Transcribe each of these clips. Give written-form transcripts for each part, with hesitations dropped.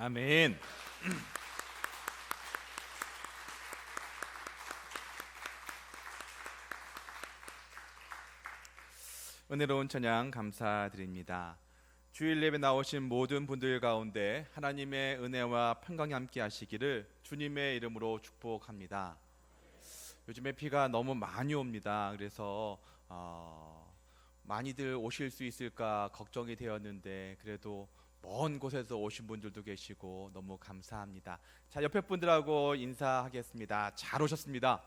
아멘. 은혜로운 찬양 감사드립니다. 주일 예배 나오신 모든 분들 가운데 하나님의 은혜와 평강이 함께 하시기를 주님의 이름으로 축복합니다. 요즘에 비가 너무 많이 옵니다. 그래서 많이들 오실 수 있을까 걱정이 되었는데 그래도 먼 곳에서 오신 분들도 계시고 너무 감사합니다. 자, 옆에 분들하고 인사하겠습니다. 잘 오셨습니다.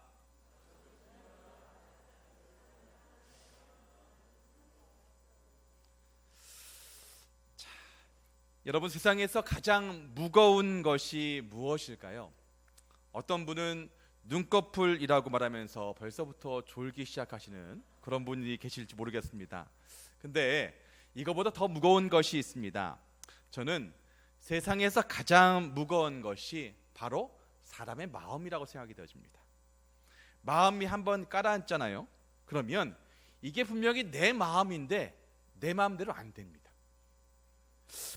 여러분, 세상에서 가장 무거운 것이 무엇일까요? 어떤 분은 눈꺼풀이라고 말하면서 벌써부터 졸기 시작하시는 그런 분이 계실지 모르겠습니다. 근데 이거보다 더 무거운 것이 있습니다. 저는 세상에서 가장 무거운 것이 바로 사람의 마음이라고 생각이 되어집니다. 마음이 한번 깔아앉잖아요. 그러면 이게 분명히 내 마음인데 내 마음대로 안 됩니다.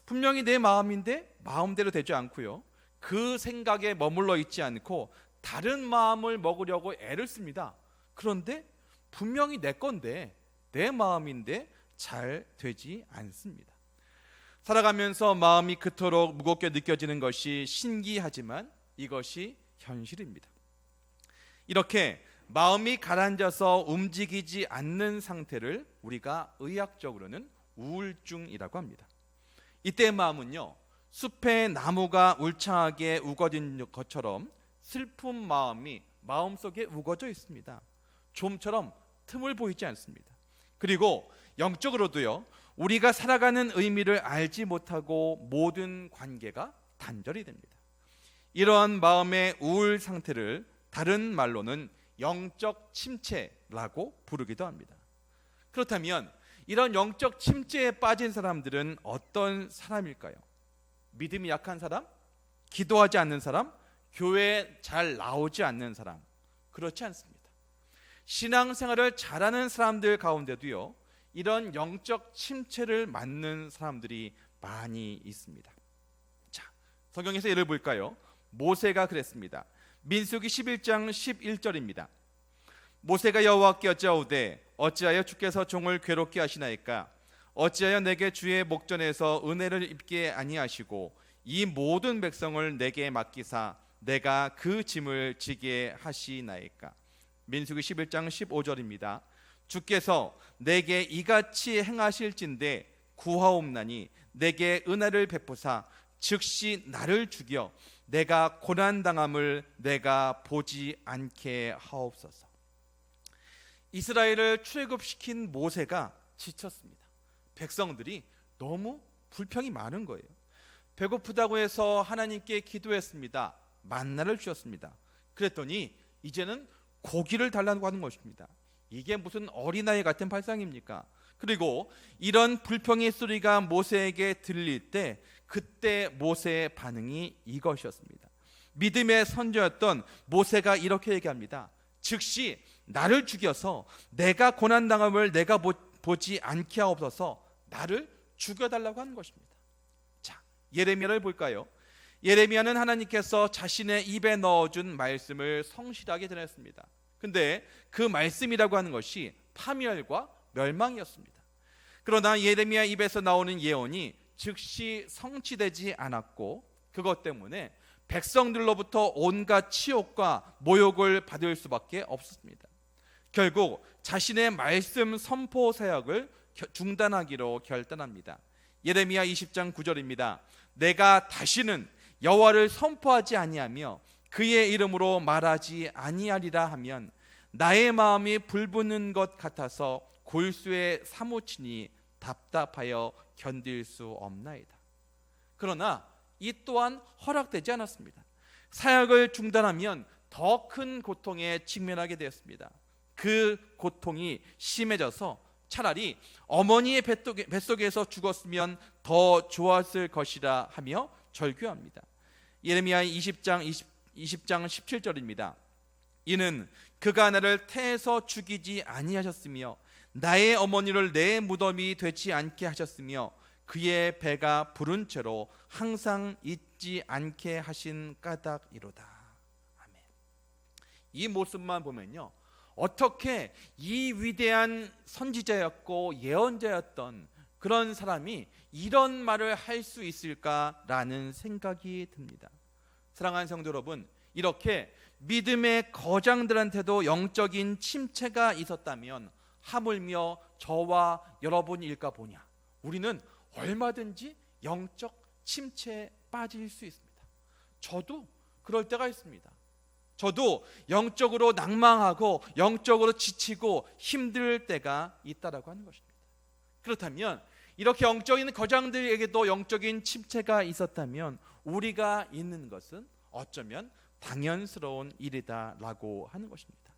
분명히 내 마음인데 마음대로 되지 않고요, 그 생각에 머물러 있지 않고 다른 마음을 먹으려고 애를 씁니다. 그런데 분명히 내 건데 내 마음인데 잘 되지 않습니다. 살아가면서 마음이 그토록 무겁게 느껴지는 것이 신기하지만 이것이 현실입니다. 이렇게 마음이 가라앉아서 움직이지 않는 상태를 우리가 의학적으로는 우울증이라고 합니다. 이때의 마음은요, 숲의 나무가 울창하게 우거진 것처럼 슬픈 마음이 마음속에 우거져 있습니다. 좀처럼 틈을 보이지 않습니다. 그리고 영적으로도요, 우리가 살아가는 의미를 알지 못하고 모든 관계가 단절이 됩니다. 이러한 마음의 우울 상태를 다른 말로는 영적 침체라고 부르기도 합니다. 그렇다면 이런 영적 침체에 빠진 사람들은 어떤 사람일까요? 믿음이 약한 사람? 기도하지 않는 사람? 교회에 잘 나오지 않는 사람? 그렇지 않습니다. 신앙생활을 잘하는 사람들 가운데도요, 이런 영적 침체를 맞는 사람들이 많이 있습니다. 자, 성경에서 예를 볼까요? 모세가 그랬습니다. 민수기 11장 11절입니다. 모세가 여호와께 여짜오되 어찌하여 주께서 종을 괴롭게 하시나이까? 어찌하여 내게 주의 목전에서 은혜를 입게 아니하시고 이 모든 백성을 내게 맡기사 내가 그 짐을 지게 하시나이까? 민수기 11장 15절입니다. 주께서 내게 이같이 행하실진대 구하옵나니 내게 은혜를 베푸사 즉시 나를 죽여 내가 고난당함을 내가 보지 않게 하옵소서. 이스라엘을 출애굽시킨 모세가 지쳤습니다. 백성들이 너무 불평이 많은 거예요. 배고프다고 해서 하나님께 기도했습니다. 만나를 주셨습니다. 그랬더니 이제는 고기를 달라고 하는 것입니다. 이게 무슨 어린아이 같은 발상입니까? 그리고 이런 불평의 소리가 모세에게 들릴 때 그때 모세의 반응이 이것이었습니다. 믿음의 선조였던 모세가 이렇게 얘기합니다. 즉시 나를 죽여서 내가 고난당함을 내가 보지 않게 하옵소서. 나를 죽여달라고 하는 것입니다. 자, 예레미야를 볼까요? 예레미야는 하나님께서 자신의 입에 넣어준 말씀을 성실하게 전했습니다. 근데 그 말씀이라고 하는 것이 파멸과 멸망이었습니다. 그러나 예레미야 입에서 나오는 예언이 즉시 성취되지 않았고 그것 때문에 백성들로부터 온갖 치욕과 모욕을 받을 수밖에 없었습니다. 결국 자신의 말씀 선포 사역을 중단하기로 결단합니다. 예레미야 20장 9절입니다. 내가 다시는 여호와를 선포하지 아니하며 그의 이름으로 말하지 아니하리라 하면 나의 마음이 불붙는 것 같아서 골수에 사무치니 답답하여 견딜 수 없나이다. 그러나 이 또한 허락되지 않았습니다. 사역을 중단하면 더 큰 고통에 직면하게 되었습니다. 그 고통이 심해져서 차라리 어머니의 뱃속에서 죽었으면 더 좋았을 것이라 하며 절규합니다. 예레미야 20장 17절입니다. 이는 그가 나를 태에서 죽이지 아니하셨으며 나의 어머니를 내 무덤이 되지 않게 하셨으며 그의 배가 부른 채로 항상 잊지 않게 하신 까닭이로다. 아멘. 이 모습만 보면요, 어떻게 이 위대한 선지자였고 예언자였던 그런 사람이 이런 말을 할 수 있을까라는 생각이 듭니다. 사랑하는 성도 여러분, 이렇게 믿음의 거장들한테도 영적인 침체가 있었다면 하물며 저와 여러분일까 보냐. 우리는 얼마든지 영적 침체에 빠질 수 있습니다. 저도 그럴 때가 있습니다. 저도 영적으로 낭망하고 영적으로 지치고 힘들 때가 있다라고 하는 것입니다. 그렇다면 이렇게 영적인 거장들에게도 영적인 침체가 있었다면 우리가 있는 것은 어쩌면 당연스러운 일이다라고 하는 것입니다.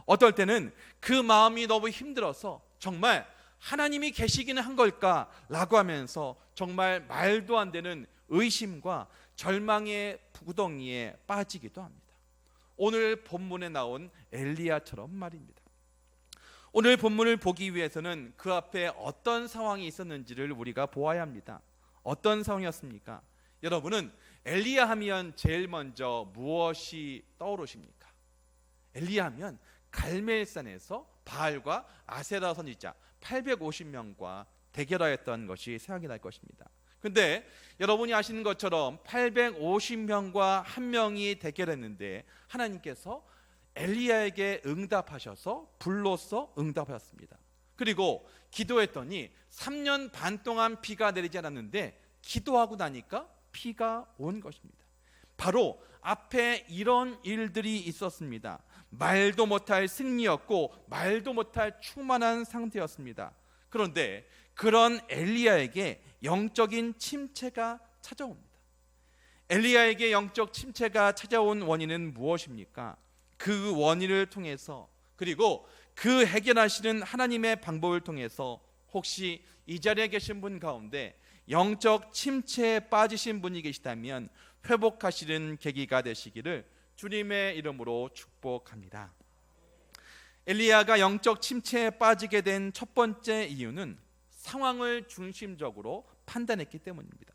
어떨 때는 그 마음이 너무 힘들어서 정말 하나님이 계시기는 한 걸까라고 하면서 정말 말도 안 되는 의심과 절망의 구덩이에 빠지기도 합니다. 오늘 본문에 나온 엘리야처럼 말입니다. 오늘 본문을 보기 위해서는 그 앞에 어떤 상황이 있었는지를 우리가 보아야 합니다. 어떤 상황이었습니까? 여러분은 엘리야 하면 제일 먼저 무엇이 떠오르십니까? 엘리야 하면 갈멜산에서 바알과 아세라 선지자 850명과 대결하였던 것이 생각이 날 것입니다. 근데 여러분이 아시는 것처럼 850명과 한 명이 대결했는데 하나님께서 엘리야에게 응답하셔서 불로써 응답하셨습니다. 그리고 기도했더니 3년 반 동안 비가 내리지 않았는데 기도하고 나니까 비가 온 것입니다. 바로 앞에 이런 일들이 있었습니다. 말도 못할 승리였고 말도 못할 충만한 상태였습니다. 그런데 그런 엘리야에게 영적인 침체가 찾아옵니다. 엘리야에게 영적 침체가 찾아온 원인은 무엇입니까? 그 원인을 통해서 그리고 그 해결하시는 하나님의 방법을 통해서 혹시 이 자리에 계신 분 가운데 영적 침체에 빠지신 분이 계시다면 회복하시는 계기가 되시기를 주님의 이름으로 축복합니다. 엘리야가 영적 침체에 빠지게 된 첫 번째 이유는 상황을 중심적으로 판단했기 때문입니다.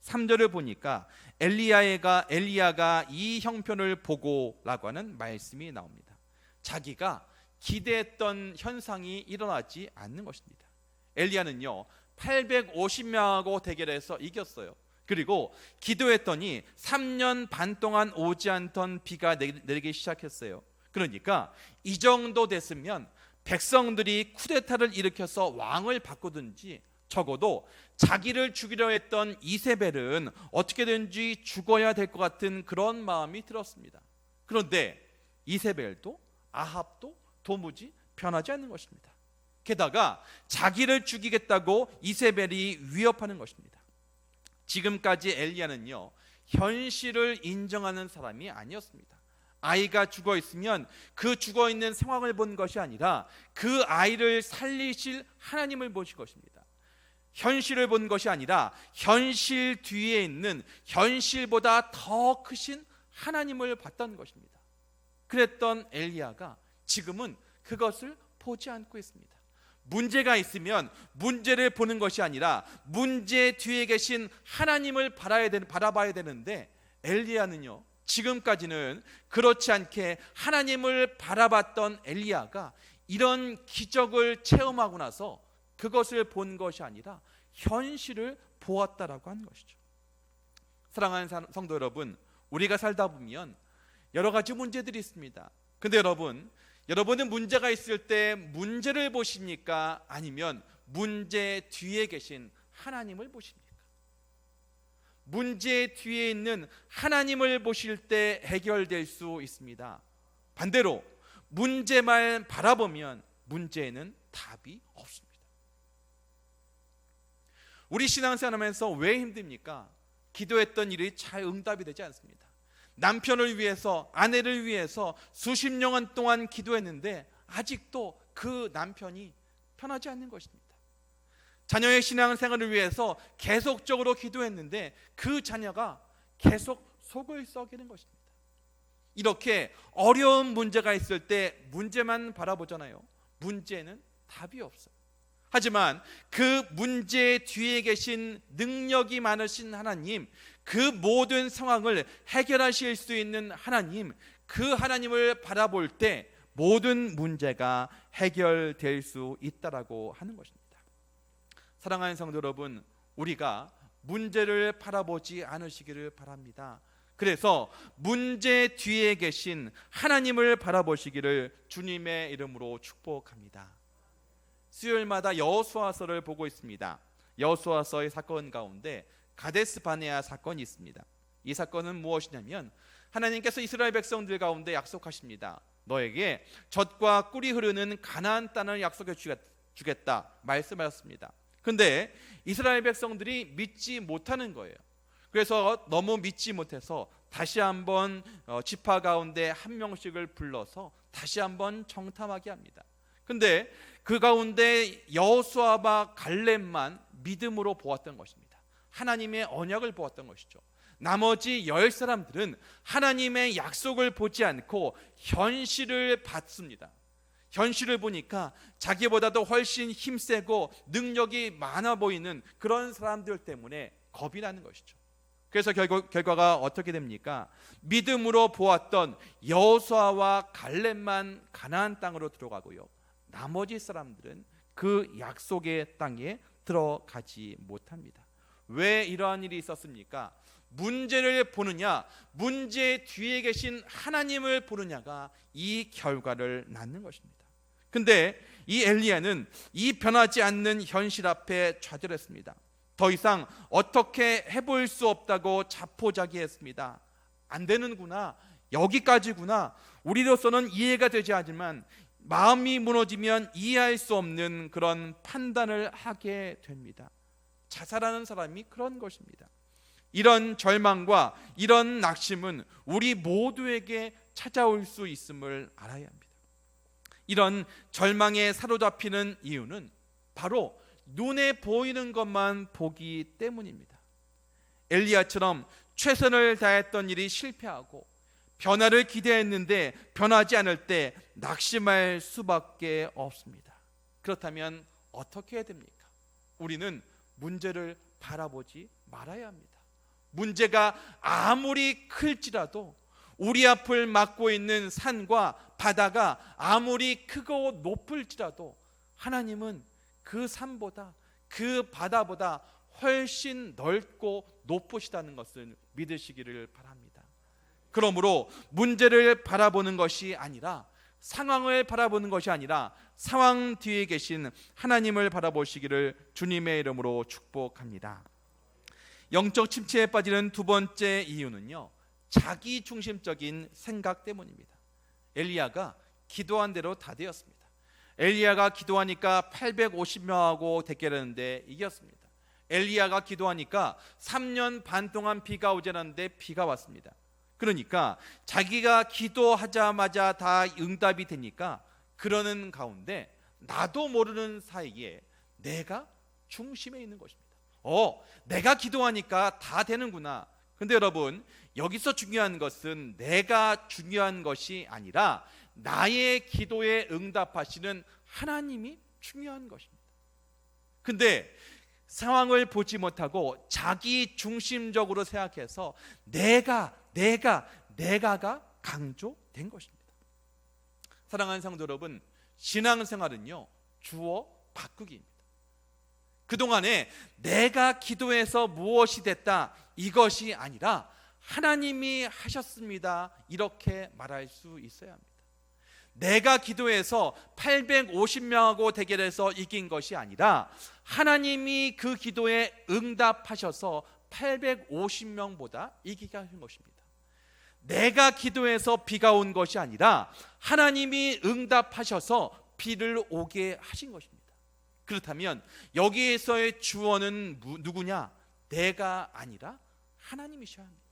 3절을 보니까 엘리야가 이 형편을 보고라고 하는 말씀이 나옵니다. 자기가 기대했던 현상이 일어나지 않는 것입니다. 엘리야는요 850명하고 대결해서 이겼어요. 그리고 기도했더니 3년 반 동안 오지 않던 비가 내리기 시작했어요. 그러니까 이 정도 됐으면 백성들이 쿠데타를 일으켜서 왕을 바꾸든지 적어도 자기를 죽이려 했던 이세벨은 어떻게든지 죽어야 될 것 같은 그런 마음이 들었습니다. 그런데 이세벨도 아합도 도무지 변하지 않는 것입니다. 게다가 자기를 죽이겠다고 이세벨이 위협하는 것입니다. 지금까지 엘리야는요 현실을 인정하는 사람이 아니었습니다. 아이가 죽어 있으면 그 죽어 있는 상황을 본 것이 아니라 그 아이를 살리실 하나님을 보신 것입니다. 현실을 본 것이 아니라 현실 뒤에 있는 현실보다 더 크신 하나님을 봤던 것입니다. 그랬던 엘리야가 지금은 그것을 보지 않고 있습니다. 문제가 있으면 문제를 보는 것이 아니라 문제 뒤에 계신 하나님을 바라봐야 되는데 엘리야는요 지금까지는 그렇지 않게 하나님을 바라봤던 엘리야가 이런 기적을 체험하고 나서 그것을 본 것이 아니라 현실을 보았다라고 하는 것이죠. 사랑하는 성도 여러분, 우리가 살다 보면 여러 가지 문제들이 있습니다. 근데 여러분은 문제가 있을 때 문제를 보십니까? 아니면 문제 뒤에 계신 하나님을 보십니까? 문제 뒤에 있는 하나님을 보실 때 해결될 수 있습니다. 반대로 문제만 바라보면 문제에는 답이 없습니다. 우리 신앙생활하면서 왜 힘듭니까? 기도했던 일이 잘 응답이 되지 않습니다. 남편을 위해서, 아내를 위해서 수십 년 동안 기도했는데 아직도 그 남편이 편하지 않는 것입니다. 자녀의 신앙생활을 위해서 계속적으로 기도했는데 그 자녀가 계속 속을 썩이는 것입니다. 이렇게 어려운 문제가 있을 때 문제만 바라보잖아요. 문제는 답이 없어요. 하지만 그 문제 뒤에 계신 능력이 많으신 하나님, 그 모든 상황을 해결하실 수 있는 하나님, 그 하나님을 바라볼 때 모든 문제가 해결될 수 있다라고 하는 것입니다. 사랑하는 성도 여러분, 우리가 문제를 바라보지 않으시기를 바랍니다. 그래서 문제 뒤에 계신 하나님을 바라보시기를 주님의 이름으로 축복합니다. 수요일마다 여호수아서를 보고 있습니다. 여호수아서의 사건 가운데 가데스 바네아 사건이 있습니다. 이 사건은 무엇이냐면 하나님께서 이스라엘 백성들 가운데 약속하십니다. 너에게 젖과 꿀이 흐르는 가나안 땅을 약속해 주겠다 말씀하셨습니다. 근데 이스라엘 백성들이 믿지 못하는 거예요. 그래서 너무 믿지 못해서 다시 한번 지파 가운데 한 명씩을 불러서 다시 한번 정탐하게 합니다. 근데 그 가운데 여호수아와 갈렙만 믿음으로 보았던 것입니다. 하나님의 언약을 보았던 것이죠. 나머지 10사람들은 하나님의 약속을 보지 않고 현실을 봤습니다. 현실을 보니까 자기보다도 훨씬 힘세고 능력이 많아 보이는 그런 사람들 때문에 겁이 나는 것이죠. 그래서 결과가 어떻게 됩니까? 믿음으로 보았던 여호수아와 갈렙만 가나안 땅으로 들어가고요, 나머지 사람들은 그 약속의 땅에 들어가지 못합니다. 왜 이러한 일이 있었습니까? 문제를 보느냐, 문제 뒤에 계신 하나님을 보느냐가 이 결과를 낳는 것입니다. 근데 이 엘리야는 이 변하지 않는 현실 앞에 좌절했습니다. 더 이상 어떻게 해볼 수 없다고 자포자기했습니다. 안 되는구나, 여기까지구나, 우리로서는 이해가 되지 않지만 마음이 무너지면 이해할 수 없는 그런 판단을 하게 됩니다. 자살하는 사람이 그런 것입니다. 이런 절망과 이런 낙심은 우리 모두에게 찾아올 수 있음을 알아야 합니다. 이런 절망에 사로잡히는 이유는 바로 눈에 보이는 것만 보기 때문입니다. 엘리야처럼 최선을 다했던 일이 실패하고 변화를 기대했는데 변하지 않을 때 낙심할 수밖에 없습니다. 그렇다면 어떻게 해야 됩니까? 우리는 문제를 바라보지 말아야 합니다. 문제가 아무리 클지라도, 우리 앞을 막고 있는 산과 바다가 아무리 크고 높을지라도 하나님은 그 산보다, 그 바다보다 훨씬 넓고 높으시다는 것을 믿으시기를 바랍니다. 그러므로 문제를 바라보는 것이 아니라, 상황을 바라보는 것이 아니라 상황 뒤에 계신 하나님을 바라보시기를 주님의 이름으로 축복합니다. 영적 침체에 빠지는 두 번째 이유는요, 자기 중심적인 생각 때문입니다. 엘리야가 기도한 대로 다 되었습니다. 엘리야가 기도하니까 850명하고 대결했는데 이겼습니다. 엘리야가 기도하니까 3년 반 동안 비가 오지 않았는데 비가 왔습니다. 그러니까 자기가 기도하자마자 다 응답이 되니까 그러는 가운데 나도 모르는 사이에 내가 중심에 있는 것입니다. 내가 기도하니까 다 되는구나. 근데 여러분, 여기서 중요한 것은 내가 중요한 것이 아니라 나의 기도에 응답하시는 하나님이 중요한 것입니다. 근데 상황을 보지 못하고 자기 중심적으로 생각해서 내가가 강조된 것입니다. 사랑하는 성도 여러분, 신앙생활은요, 주어 바꾸기입니다. 그동안에 내가 기도해서 무엇이 됐다, 이것이 아니라 하나님이 하셨습니다, 이렇게 말할 수 있어야 합니다. 내가 기도해서 850명하고 대결해서 이긴 것이 아니라 하나님이 그 기도에 응답하셔서 850명보다 이기게 하신 것입니다. 내가 기도해서 비가 온 것이 아니라 하나님이 응답하셔서 비를 오게 하신 것입니다. 그렇다면 여기에서의 주어는 누구냐? 내가 아니라 하나님이셔야 합니다.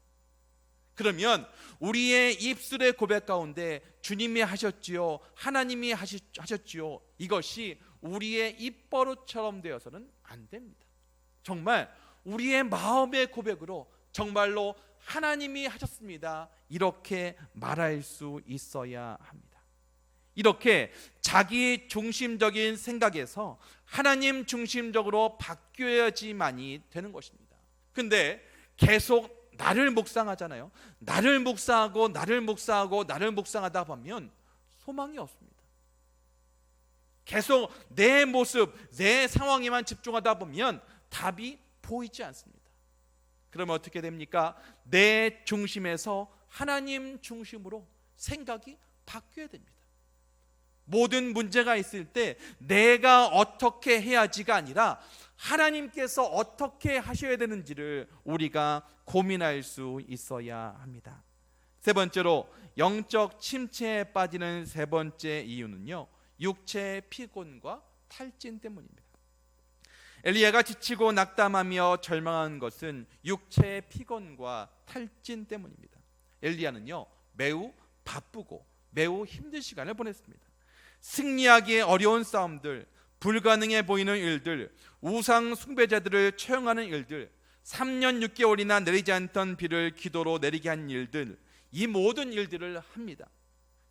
그러면 우리의 입술의 고백 가운데 주님이 하셨지요, 하나님이 하셨지요, 이것이 우리의 입버릇처럼 되어서는 안 됩니다. 정말 우리의 마음의 고백으로 정말로 하나님이 하셨습니다, 이렇게 말할 수 있어야 합니다. 이렇게 자기 중심적인 생각에서 하나님 중심적으로 바뀌어야지만이 되는 것입니다. 근데 계속 나를 묵상하잖아요. 나를 묵상하다 보면 소망이 없습니다. 계속 내 모습, 내 상황에만 집중하다 보면 답이 보이지 않습니다. 그러면 어떻게 됩니까? 내 중심에서 하나님 중심으로 생각이 바뀌어야 됩니다. 모든 문제가 있을 때 내가 어떻게 해야지가 아니라 하나님께서 어떻게 하셔야 되는지를 우리가 고민할 수 있어야 합니다. 세 번째로 영적 침체에 빠지는 세 번째 이유는요, 육체의 피곤과 탈진 때문입니다. 엘리야가 지치고 낙담하며 절망한 것은 육체의 피곤과 탈진 때문입니다. 엘리야는요, 매우 바쁘고 매우 힘든 시간을 보냈습니다. 승리하기에 어려운 싸움들, 불가능해 보이는 일들, 우상 숭배자들을 처형하는 일들, 3년 6개월이나 내리지 않던 비를 기도로 내리게 한 일들, 이 모든 일들을 합니다.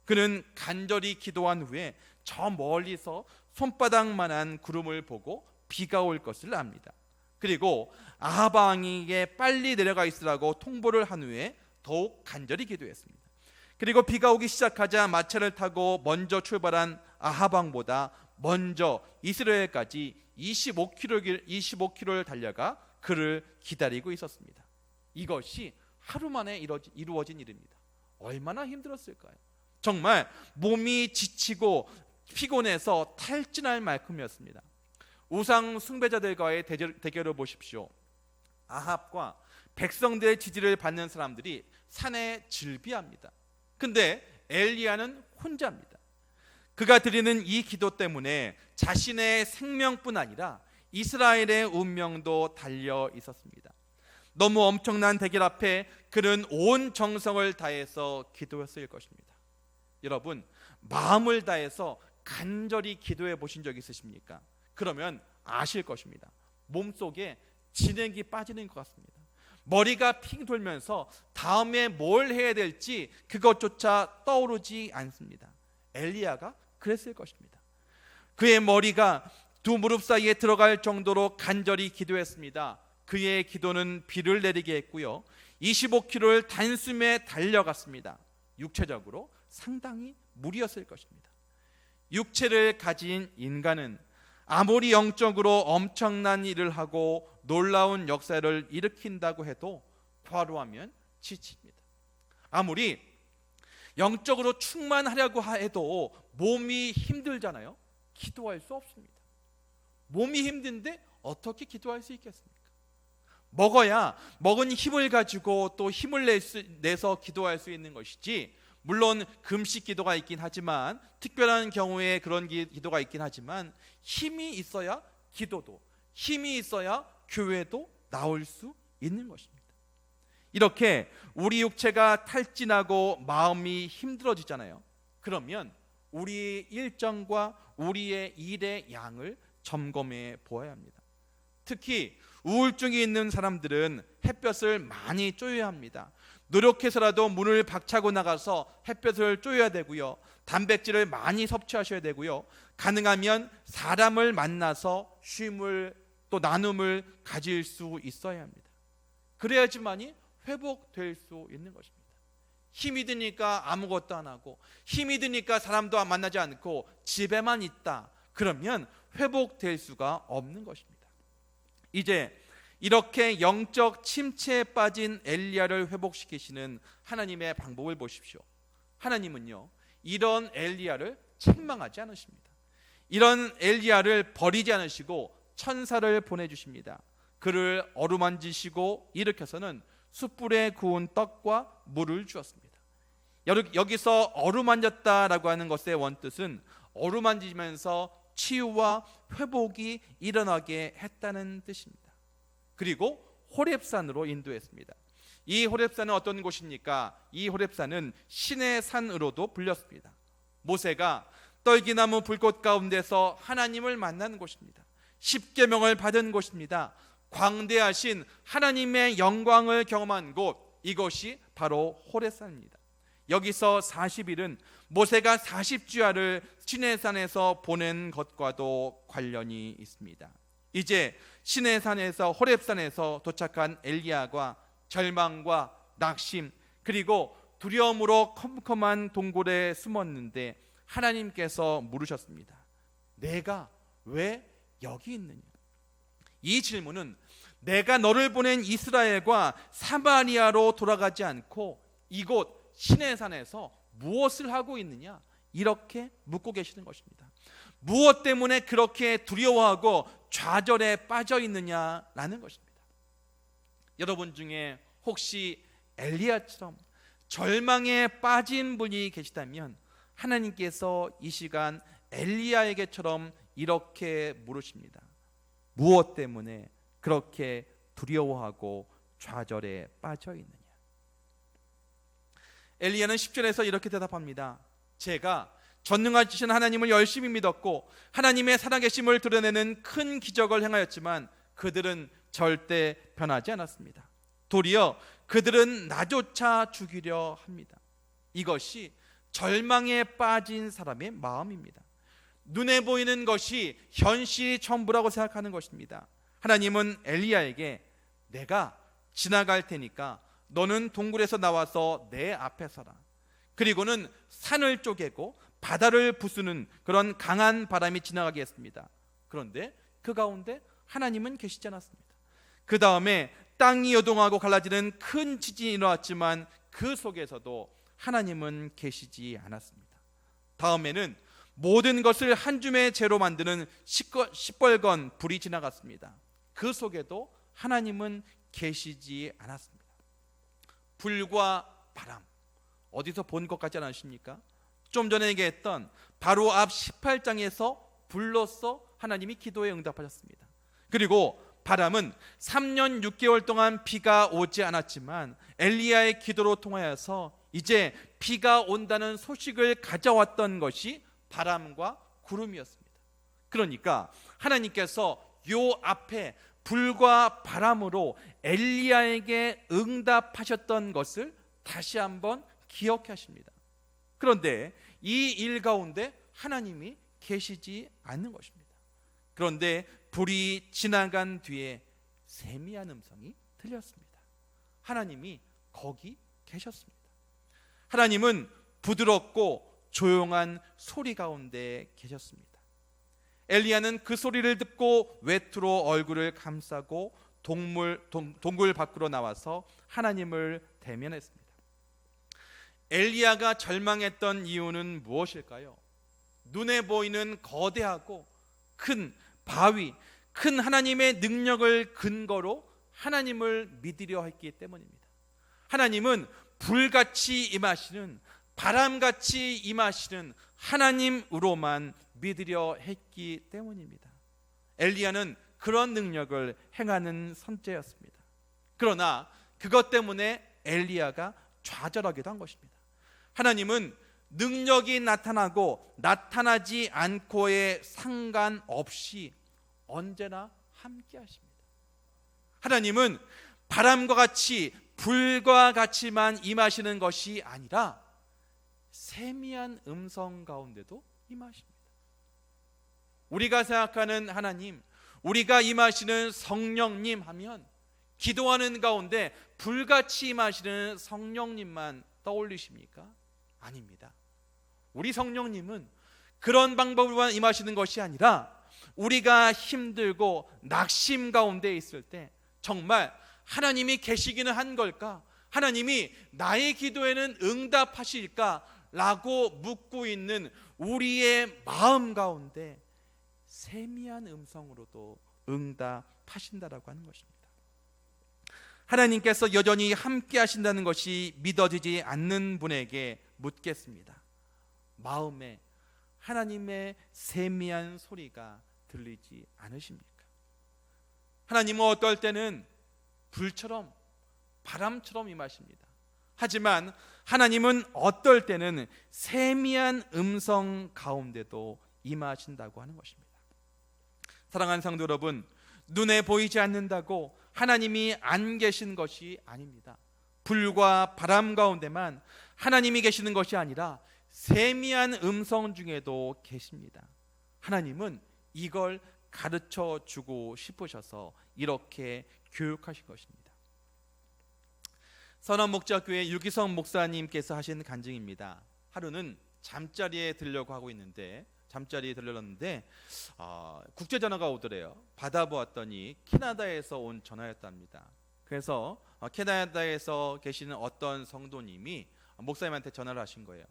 그는 간절히 기도한 후에 저 멀리서 손바닥만한 구름을 보고 비가 올 것을 압니다. 그리고 아합 왕에게 빨리 내려가 있으라고 통보를 한 후에 더욱 간절히 기도했습니다. 그리고 비가 오기 시작하자 마차를 타고 먼저 출발한 아합 왕보다 먼저 이스라엘까지 25km를 달려가 그를 기다리고 있었습니다. 이것이 하루 만에 이루어진 일입니다. 얼마나 힘들었을까요? 정말 몸이 지치고 피곤해서 탈진할 만큼이었습니다. 우상 숭배자들과의 대결을 보십시오. 아합과 백성들의 지지를 받는 사람들이 산에 즐비합니다. 근데 엘리야는 혼자입니다. 그가 드리는 이 기도 때문에 자신의 생명뿐 아니라 이스라엘의 운명도 달려 있었습니다. 너무 엄청난 대결 앞에 그는 온 정성을 다해서 기도했을 것입니다. 여러분, 마음을 다해서 간절히 기도해 보신 적 있으십니까? 그러면 아실 것입니다. 몸속에 진액이 빠지는 것 같습니다. 머리가 핑 돌면서 다음에 뭘 해야 될지 그것조차 떠오르지 않습니다. 엘리야가 그랬을 것입니다. 그의 머리가 두 무릎 사이에 들어갈 정도로 간절히 기도했습니다. 그의 기도는 비를 내리게 했고요, 25km를 단숨에 달려갔습니다. 육체적으로 상당히 무리였을 것입니다. 육체를 가진 인간은 아무리 영적으로 엄청난 일을 하고 놀라운 역사를 일으킨다고 해도 과로하면 지칩니다. 아무리 영적으로 충만하려고 해도 몸이 힘들잖아요. 기도할 수 없습니다. 몸이 힘든데 어떻게 기도할 수 있겠습니까? 먹어야 먹은 힘을 가지고 또 힘을 내서 기도할 수 있는 것이지, 물론 금식 기도가 있긴 하지만, 특별한 경우에 그런 기도가 있긴 하지만, 힘이 있어야 기도도, 힘이 있어야 교회도 나올 수 있는 것입니다. 이렇게 우리 육체가 탈진하고 마음이 힘들어지잖아요. 그러면 우리의 일정과 우리의 일의 양을 점검해 보아야 합니다. 특히 우울증이 있는 사람들은 햇볕을 많이 쬐어야 합니다. 노력해서라도 문을 박차고 나가서 햇볕을 쬐어야 되고요, 단백질을 많이 섭취하셔야 되고요, 가능하면 사람을 만나서 쉼을 또 나눔을 가질 수 있어야 합니다. 그래야지만이 회복될 수 있는 것입니다. 힘이 드니까 아무것도 안 하고, 힘이 드니까 사람도 만나지 않고 집에만 있다, 그러면 회복될 수가 없는 것입니다. 이제 이렇게 영적 침체에 빠진 엘리야를 회복시키시는 하나님의 방법을 보십시오. 하나님은요, 이런 엘리야를 책망하지 않으십니다. 이런 엘리야를 버리지 않으시고 천사를 보내주십니다. 그를 어루만지시고 일으켜서는 숯불에 구운 떡과 물을 주었습니다. 여기서 어루만졌다라고 하는 것의 원뜻은 어루만지면서 치유와 회복이 일어나게 했다는 뜻입니다. 그리고 호렙산으로 인도했습니다. 이 호렙산은 어떤 곳입니까? 이 호렙산은 신의 산으로도 불렸습니다. 모세가 떨기나무 불꽃 가운데서 하나님을 만나는 곳입니다. 십계명을 받은 곳입니다. 광대하신 하나님의 영광을 경험한 곳, 이것이 바로 호렙산입니다. 여기서 40일은 모세가 40주야를 시내산에서 보낸 것과도 관련이 있습니다. 이제 시내산에서 호렙산에서 도착한 엘리야가 절망과 낙심 그리고 두려움으로 컴컴한 동굴에 숨었는데 하나님께서 물으셨습니다. 내가 왜 여기 있느냐? 이 질문은 내가 너를 보낸 이스라엘과 사마리아로 돌아가지 않고 이곳 시내산에서 무엇을 하고 있느냐? 이렇게 묻고 계시는 것입니다. 무엇 때문에 그렇게 두려워하고 좌절에 빠져 있느냐라는 것입니다. 여러분 중에 혹시 엘리야처럼 절망에 빠진 분이 계시다면 하나님께서 이 시간 엘리야에게처럼 이렇게 물으십니다. 무엇 때문에 그렇게 두려워하고 좌절에 빠져 있느냐? 엘리야는 10절에서 이렇게 대답합니다. 제가 전능하신 하나님을 열심히 믿었고 하나님의 살아계심을 드러내는 큰 기적을 행하였지만 그들은 절대 변하지 않았습니다. 도리어 그들은 나조차 죽이려 합니다. 이것이 절망에 빠진 사람의 마음입니다. 눈에 보이는 것이 현실이 전부라고 생각하는 것입니다. 하나님은 엘리야에게 내가 지나갈 테니까 너는 동굴에서 나와서 내 앞에 서라. 그리고는 산을 쪼개고 바다를 부수는 그런 강한 바람이 지나가게 했습니다. 그런데 그 가운데 하나님은 계시지 않았습니다. 그 다음에 땅이 요동하고 갈라지는 큰 지진이 일어났지만 그 속에서도 하나님은 계시지 않았습니다. 다음에는 모든 것을 한 줌의 재로 만드는 시뻘건 불이 지나갔습니다. 그 속에도 하나님은 계시지 않았습니다. 불과 바람, 어디서 본 것 같지 않으십니까? 좀 전에 얘기했던 바로 앞 18장에서 불로써 하나님이 기도에 응답하셨습니다. 그리고 바람은 3년 6개월 동안 비가 오지 않았지만 엘리야의 기도로 통하여서 이제 비가 온다는 소식을 가져왔던 것이 바람과 구름이었습니다. 그러니까 하나님께서 요 앞에 불과 바람으로 엘리야에게 응답하셨던 것을 다시 한번 기억하십니다. 그런데 이 일 가운데 하나님이 계시지 않는 것입니다. 그런데 불이 지나간 뒤에 세미한 음성이 들렸습니다. 하나님이 거기 계셨습니다. 하나님은 부드럽고 조용한 소리 가운데 계셨습니다. 엘리야는 그 소리를 듣고 외투로 얼굴을 감싸고 동굴 밖으로 나와서 하나님을 대면했습니다. 엘리야가 절망했던 이유는 무엇일까요? 눈에 보이는 거대하고 큰 바위, 큰 하나님의 능력을 근거로 하나님을 믿으려 했기 때문입니다. 하나님은 불같이 임하시는, 바람같이 임하시는 하나님으로만 믿으려 했기 때문입니다. 엘리야는 그런 능력을 행하는 선제였습니다. 그러나 그것 때문에 엘리야가 좌절하기도 한 것입니다. 하나님은 능력이 나타나고 나타나지 않고에 상관없이 언제나 함께 하십니다. 하나님은 바람과 같이 불과 같이만 임하시는 것이 아니라 세미한 음성 가운데도 임하십니다. 우리가 생각하는 하나님, 우리가 임하시는 성령님 하면 기도하는 가운데 불같이 임하시는 성령님만 떠올리십니까? 아닙니다. 우리 성령님은 그런 방법으로만 임하시는 것이 아니라 우리가 힘들고 낙심 가운데 있을 때 정말 하나님이 계시기는 한 걸까? 하나님이 나의 기도에는 응답하실까? 라고 묻고 있는 우리의 마음 가운데 세미한 음성으로도 응답하신다라고 하는 것입니다. 하나님께서 여전히 함께 하신다는 것이 믿어지지 않는 분에게 묻겠습니다. 마음에 하나님의 세미한 소리가 들리지 않으십니까? 하나님은 어떨 때는 불처럼 바람처럼 임하십니다. 하지만 하나님은 어떨 때는 세미한 음성 가운데도 임하신다고 하는 것입니다. 사랑하는 성도 여러분, 눈에 보이지 않는다고 하나님이 안 계신 것이 아닙니다. 불과 바람 가운데만 하나님이 계시는 것이 아니라 세미한 음성 중에도 계십니다. 하나님은 이걸 가르쳐 주고 싶으셔서 이렇게 교육하신 것입니다. 선원목자교회 유기성 목사님께서 하신 간증입니다. 하루는 잠자리에 들려고 하고 있는데 잠자리에 들렸는데 국제전화가 오더래요. 받아보았더니 캐나다에서 온 전화였답니다. 그래서 캐나다에서 계시는 어떤 성도님이 목사님한테 전화를 하신 거예요.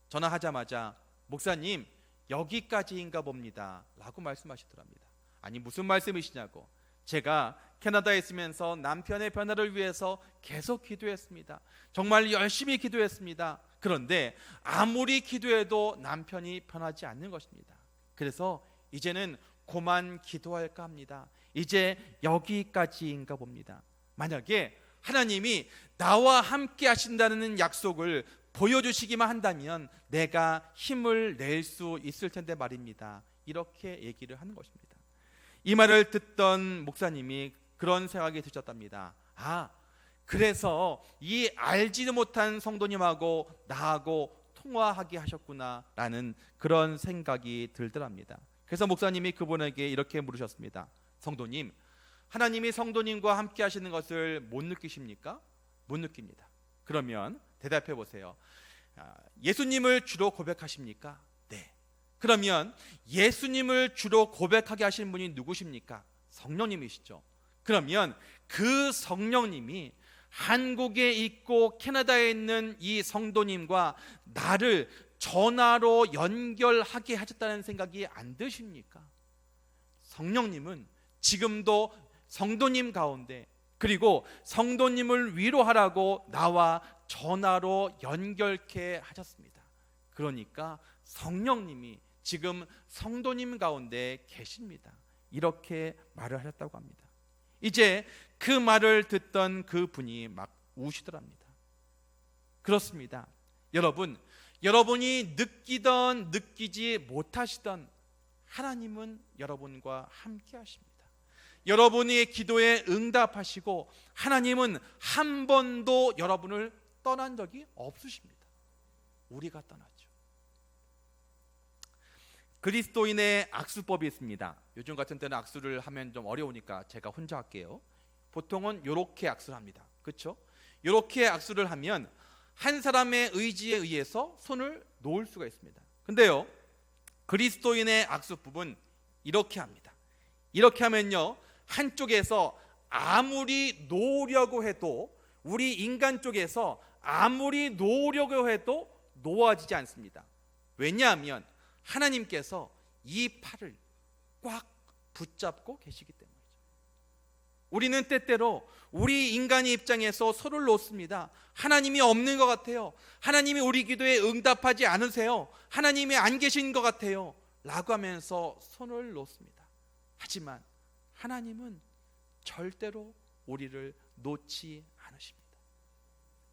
전화하자마자 목사님 여기까지인가 봅니다 라고 말씀하시더랍니다. 아니 무슨 말씀이시냐고. 제가 캐나다에 있으면서 남편의 변화를 위해서 계속 기도했습니다. 정말 열심히 기도했습니다. 그런데 아무리 기도해도 남편이 변하지 않는 것입니다. 그래서 이제는 그만 기도할까 합니다. 이제 여기까지인가 봅니다. 만약에 하나님이 나와 함께 하신다는 약속을 보여주시기만 한다면 내가 힘을 낼 수 있을 텐데 말입니다. 이렇게 얘기를 하는 것입니다. 이 말을 듣던 목사님이 그런 생각이 드셨답니다. 그래서 이 알지도 못한 성도님하고 나하고 통화하게 하셨구나 라는 그런 생각이 들더랍니다. 그래서 목사님이 그분에게 이렇게 물으셨습니다. 성도님, 하나님이 성도님과 함께 하시는 것을 못 느끼십니까? 못 느낍니다. 그러면 대답해 보세요. 예수님을 주로 고백하십니까? 네. 그러면 예수님을 주로 고백하게 하시는 분이 누구십니까? 성령님이시죠. 그러면 그 성령님이 한국에 있고 캐나다에 있는 이 성도님과 나를 전화로 연결하게 하셨다는 생각이 안 드십니까? 성령님은 지금도 성도님 가운데, 그리고 성도님을 위로하라고 나와 전화로 연결케 하셨습니다. 그러니까 성령님이 지금 성도님 가운데 계십니다. 이렇게 말을 하셨다고 합니다. 이제 그 말을 듣던 그 분이 막 우시더랍니다. 그렇습니다. 여러분이 느끼던 느끼지 못하시던 하나님은 여러분과 함께 하십니다. 여러분의 기도에 응답하시고 하나님은 한 번도 여러분을 떠난 적이 없으십니다. 우리가 떠났죠. 그리스도인의 악수법이 있습니다. 요즘 같은 때는 악수를 하면 좀 어려우니까 제가 혼자 할게요. 보통은 이렇게 악수를 합니다. 그렇죠? 이렇게 악수를 하면 한 사람의 의지에 의해서 손을 놓을 수가 있습니다. 근데요, 그리스도인의 악수법은 이렇게 합니다. 이렇게 하면요, 한쪽에서 아무리 놓으려고 해도, 우리 인간 쪽에서 아무리 놓으려고 해도 놓아지지 않습니다. 왜냐하면 하나님께서 이 팔을 꽉 붙잡고 계시기 때문이죠. 우리는 때때로 우리 인간의 입장에서 손을 놓습니다. 하나님이 없는 것 같아요. 하나님이 우리 기도에 응답하지 않으세요. 하나님이 안 계신 것 같아요 라고 하면서 손을 놓습니다. 하지만 하나님은 절대로 우리를 놓지 않으십니다.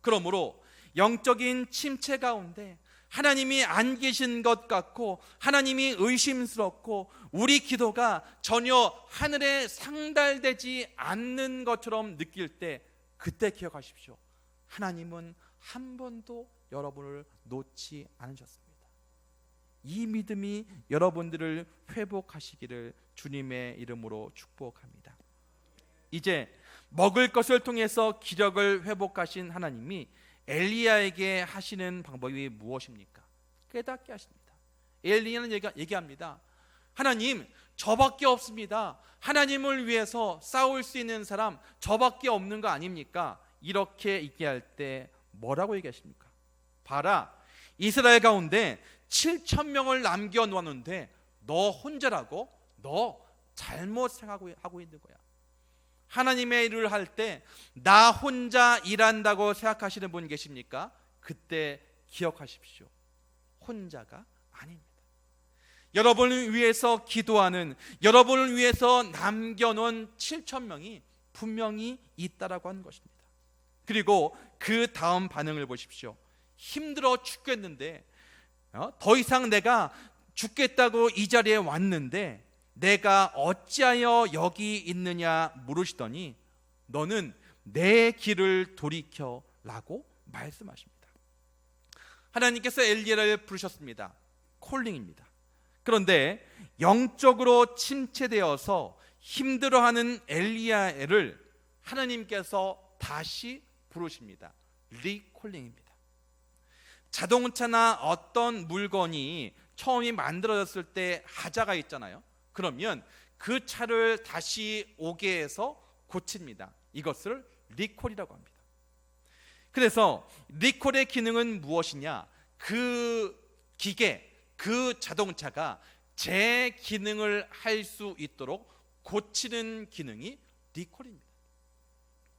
그러므로 영적인 침체 가운데 하나님이 안 계신 것 같고 하나님이 의심스럽고 우리 기도가 전혀 하늘에 상달되지 않는 것처럼 느낄 때, 그때 기억하십시오. 하나님은 한 번도 여러분을 놓지 않으셨습니다. 이 믿음이 여러분들을 회복하시기를 주님의 이름으로 축복합니다. 이제 먹을 것을 통해서 기력을 회복하신 하나님이 엘리야에게 하시는 방법이 무엇입니까? 깨닫게 하십니다. 엘리야는 얘기합니다. 하나님, 저밖에 없습니다. 하나님을 위해서 싸울 수 있는 사람 저밖에 없는 거 아닙니까? 이렇게 얘기할 때 뭐라고 얘기하십니까? 봐라, 이스라엘 가운데 7,000명을 남겨놓았는데 너 혼자라고? 너 잘못 생각하고 있는 거야. 하나님의 일을 할 때 나 혼자 일한다고 생각하시는 분 계십니까? 그때 기억하십시오. 혼자가 아닙니다. 여러분을 위해서 기도하는, 여러분을 위해서 남겨놓은 7,000명이 분명히 있다라고 하는 것입니다. 그리고 그 다음 반응을 보십시오. 힘들어 죽겠는데, 더 이상 내가 죽겠다고 이 자리에 왔는데 내가 어찌하여 여기 있느냐 물으시더니 너는 내 길을 돌이켜 라고 말씀하십니다. 하나님께서 엘리야를 부르셨습니다. 콜링입니다. 그런데 영적으로 침체되어서 힘들어하는 엘리야를 하나님께서 다시 부르십니다. 리콜링입니다. 자동차나 어떤 물건이 처음에 만들어졌을 때 하자가 있잖아요. 그러면 그 차를 다시 오게 해서 고칩니다. 이것을 리콜이라고 합니다. 그래서 리콜의 기능은 무엇이냐? 그 기계, 그 자동차가 제 기능을 할 수 있도록 고치는 기능이 리콜입니다.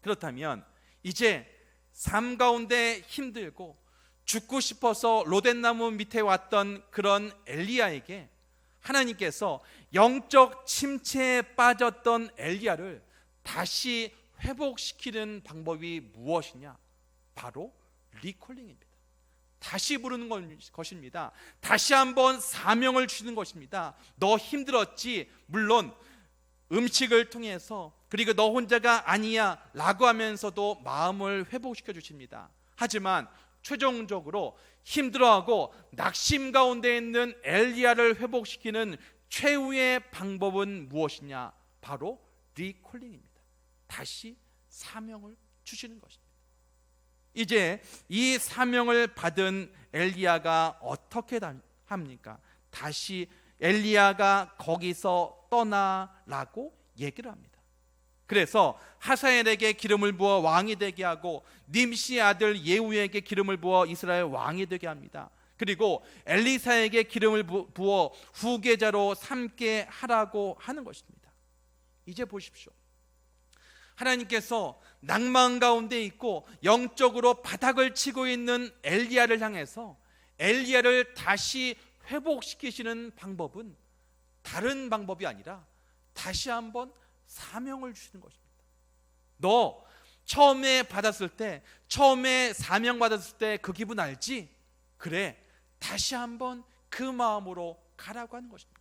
그렇다면 이제 삶 가운데 힘들고 죽고 싶어서 로덴나무 밑에 왔던 그런 엘리야에게 하나님께서 영적 침체에 빠졌던 엘리야를 다시 회복시키는 방법이 무엇이냐? 바로 리콜링입니다. 다시 부르는 것입니다. 다시 한번 사명을 주는 것입니다. 너 힘들었지? 물론 음식을 통해서, 그리고 너 혼자가 아니야 라고 하면서도 마음을 회복시켜 주십니다. 하지만 최종적으로 힘들어하고 낙심 가운데 있는 엘리야를 회복시키는 최후의 방법은 무엇이냐? 바로 리콜링입니다. 다시 사명을 주시는 것입니다. 이제 이 사명을 받은 엘리야가 어떻게 합니까? 다시 엘리야가 거기서 떠나라고 얘기를 합니다. 그래서 하사엘에게 기름을 부어 왕이 되게 하고 님시의 아들 예후에게 기름을 부어 이스라엘 왕이 되게 합니다. 그리고 엘리사에게 기름을 부어 후계자로 삼게 하라고 하는 것입니다. 이제 보십시오. 하나님께서 낭만 가운데 있고 영적으로 바닥을 치고 있는 엘리야를 향해서 엘리야를 다시 회복시키시는 방법은 다른 방법이 아니라 다시 한번 사명을 주시는 것입니다. 너 처음에 받았을 때, 처음에 사명 받았을 때 그 기분 알지? 그래, 다시 한번 그 마음으로 가라고 하는 것입니다.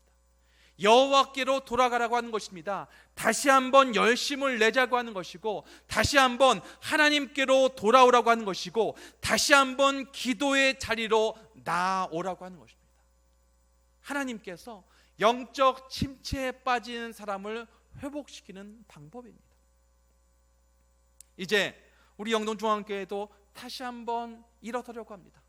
여호와께로 돌아가라고 하는 것입니다. 다시 한번 열심을 내자고 하는 것이고, 다시 한번 하나님께로 돌아오라고 하는 것이고, 다시 한번 기도의 자리로 나아오라고 하는 것입니다. 하나님께서 영적 침체에 빠지는 사람을 회복시키는 방법입니다. 이제 우리 영동중앙교회도 다시 한번 일어서려고 합니다.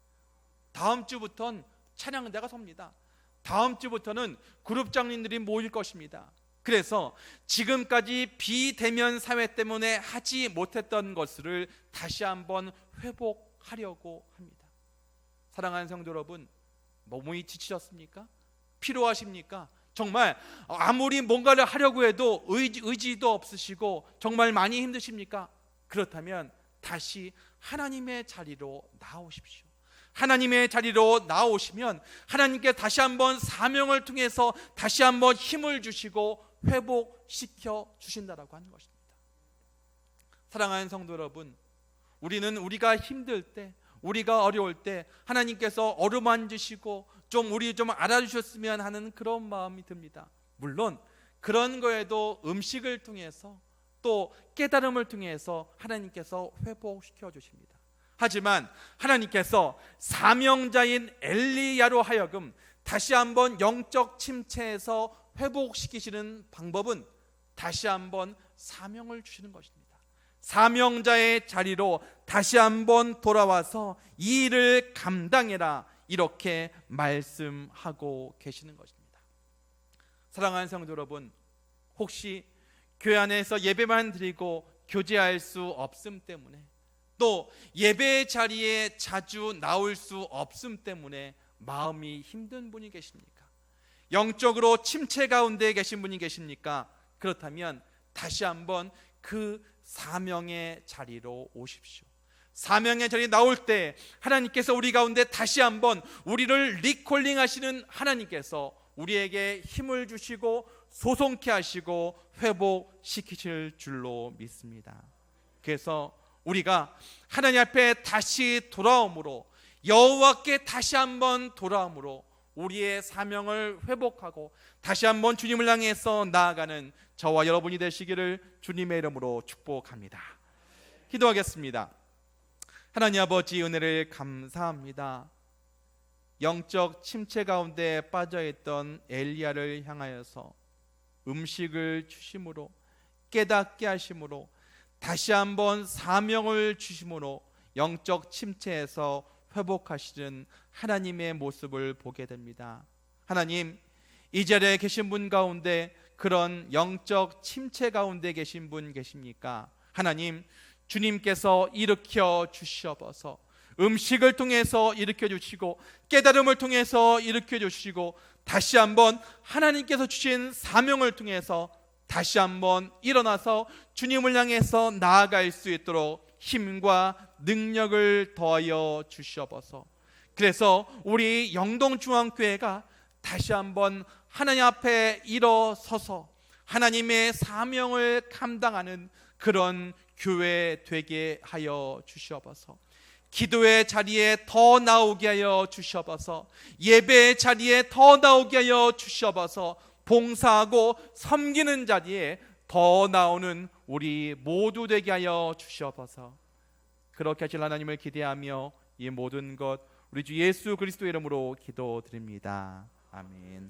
다음 주부터는 찬양대가 섭니다. 다음 주부터는 그룹 장님들이 모일 것입니다. 그래서 지금까지 비대면 사회 때문에 하지 못했던 것을 다시 한번 회복하려고 합니다. 사랑하는 성도 여러분, 몸이 지치셨습니까? 피로하십니까? 정말 아무리 뭔가를 하려고 해도 의지도 없으시고 정말 많이 힘드십니까? 그렇다면 다시 하나님의 자리로 나오십시오. 하나님의 자리로 나오시면 하나님께 다시 한번 사명을 통해서 다시 한번 힘을 주시고 회복시켜 주신다라고 하는 것입니다. 사랑하는 성도 여러분, 우리는 우리가 힘들 때, 우리가 어려울 때 하나님께서 어루만지시고 우리 좀 알아주셨으면 하는 그런 마음이 듭니다. 물론 그런 거에도 음식을 통해서 또 깨달음을 통해서 하나님께서 회복시켜 주십니다. 하지만 하나님께서 사명자인 엘리야로 하여금 다시 한번 영적 침체에서 회복시키시는 방법은 다시 한번 사명을 주시는 것입니다. 사명자의 자리로 다시 한번 돌아와서 이 일을 감당해라, 이렇게 말씀하고 계시는 것입니다. 사랑하는 성도 여러분, 혹시 교회 안에서 예배만 드리고 교제할 수 없음 때문에, 또 예배의 자리에 자주 나올 수 없음 때문에 마음이 힘든 분이 계십니까? 영적으로 침체 가운데 계신 분이 계십니까? 그렇다면 다시 한번 그 사명의 자리로 오십시오. 사명의 자리에 나올 때 하나님께서 우리 가운데 다시 한번 우리를 리콜링 하시는 하나님께서 우리에게 힘을 주시고 소송케 하시고 회복시키실 줄로 믿습니다. 그래서 우리가 하나님 앞에 다시 돌아옴으로, 여호와께 다시 한번 돌아옴으로 우리의 사명을 회복하고 다시 한번 주님을 향해서 나아가는 저와 여러분이 되시기를 주님의 이름으로 축복합니다. 기도하겠습니다. 하나님 아버지, 은혜를 감사합니다. 영적 침체 가운데 빠져있던 엘리야를 향하여서 음식을 주심으로, 깨닫게 하심으로, 다시 한번 사명을 주심으로 영적 침체에서 회복하시는 하나님의 모습을 보게 됩니다. 하나님, 이 자리에 계신 분 가운데 그런 영적 침체 가운데 계신 분 계십니까? 하나님, 주님께서 일으켜 주시옵소서. 음식을 통해서 일으켜 주시고 깨달음을 통해서 일으켜 주시고 다시 한번 하나님께서 주신 사명을 통해서 다시 한번 일어나서 주님을 향해서 나아갈 수 있도록 힘과 능력을 더하여 주시옵소서. 그래서 우리 영동중앙교회가 다시 한번 하나님 앞에 일어서서 하나님의 사명을 감당하는 그런 교회 되게 하여 주시옵소서. 기도의 자리에 더 나오게 하여 주시옵소서. 예배의 자리에 더 나오게 하여 주시옵소서. 봉사하고 섬기는 자리에 더 나오는 우리 모두 되게 하여 주시옵소서. 그렇게 하실 하나님을 기대하며 이 모든 것 우리 주 예수 그리스도 이름으로 기도드립니다. 아멘.